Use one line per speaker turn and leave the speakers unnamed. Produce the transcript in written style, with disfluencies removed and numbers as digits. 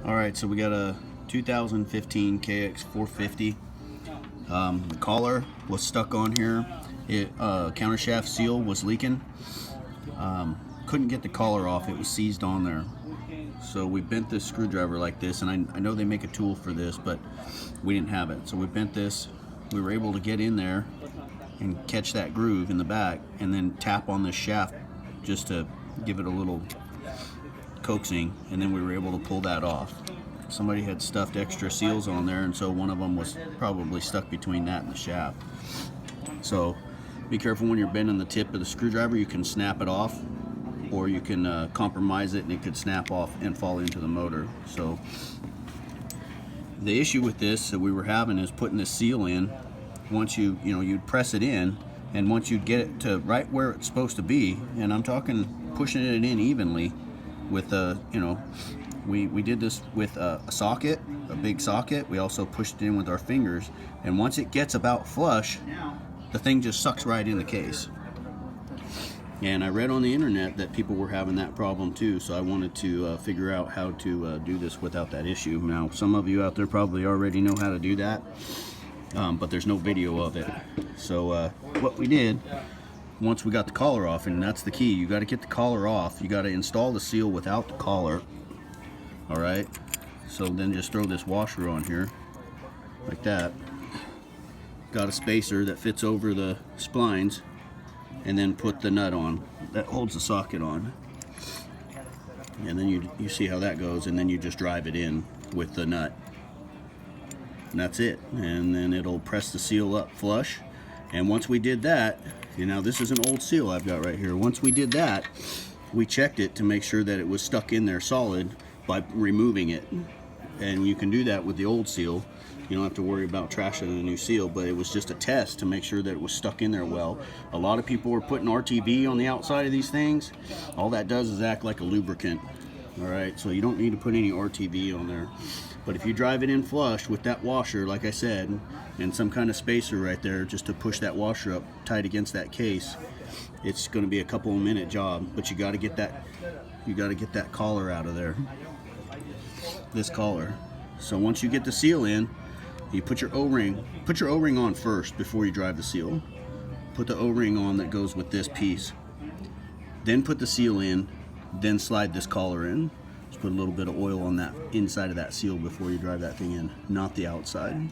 Alright, so we got a 2015 KX450. The collar was stuck on here. Countershaft seal was leaking. Couldn't get the collar off, it was seized on there. So we bent this screwdriver like this, and I know they make a tool for this, but we didn't have it. So we bent this, we were able to get in there and catch that groove in the back, and then tap on this shaft just to give it a little coaxing, and then we were able to pull that off. Somebody had stuffed extra seals on there, and so one of them was probably stuck between that and the shaft. So be careful when you're bending the tip of the screwdriver. You can snap it off, or you can compromise it and it could snap off and fall into the motor. So the issue with this that we were having is putting the seal in. Once you'd press it in, and once you'd get it to right where it's supposed to be, and I'm talking pushing it in evenly with we did this with a socket, a big socket. We also pushed it in with our fingers, and once it gets about flush, the thing just sucks right in the case. And I read on the internet that people were having that problem too, so I wanted to figure out how to do this without that issue. Now, some of you out there probably already know how to do that, but there's no video of it. So what we did, once we got the collar off, and that's the key, you got to get the collar off, you got to install the seal without the collar. All right, so then just throw this washer on here like that. Got a spacer that fits over the splines, and then put the nut on that holds the socket on, and then you see how that goes, and then you just drive it in with the nut, and that's it. And then it'll press the seal up flush. And once we did that, this is an old seal I've got right here. Once we did that, we checked it to make sure that it was stuck in there solid by removing it. And you can do that with the old seal. You don't have to worry about trashing a new seal, but it was just a test to make sure that it was stuck in there well. A lot of people were putting RTV on the outside of these things. All that does is act like a lubricant. All right, so you don't need to put any RTV on there. But if you drive it in flush with that washer, like I said, and some kind of spacer right there just to push that washer up tight against that case, it's going to be a couple of minute job. But you got to get that collar out of there. This collar. So once you get the seal in, you put your O-ring on first before you drive the seal. Put the O-ring on that goes with this piece. Then put the seal in, then slide this collar in. Just put a little bit of oil on that inside of that seal before you drive that thing in, not the outside.